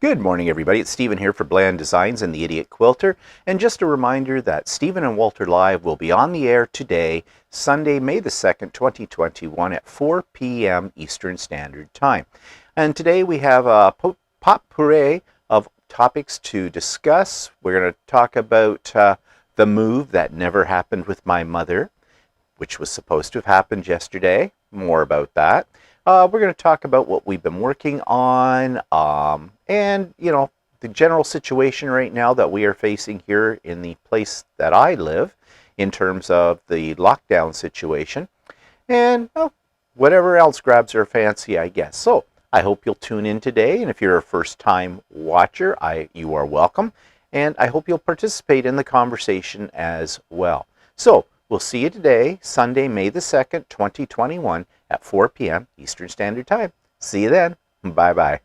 Good morning, everybody. It's Stephen here for Bland Designs and the Idiot Quilter. And just a reminder that Stephen and Walter Live will be on the air today, Sunday, May the 2nd, 2021 at 4 p.m. Eastern Standard Time. And today we have a potpourri of topics to discuss. We're going to talk about the move that never happened with my mother, which was supposed to have happened yesterday. More about that. We're going to talk about what we've been working on and, the general situation right now that we are facing here in the place that I live in terms of the lockdown situation and whatever else grabs our fancy, I guess. So I hope you'll tune in today, and if you're a first-time watcher, you are welcome, and I hope you'll participate in the conversation as well. So we'll see you today, Sunday, May the 2nd, 2021 at 4 p.m. Eastern Standard Time. See you then. Bye-bye.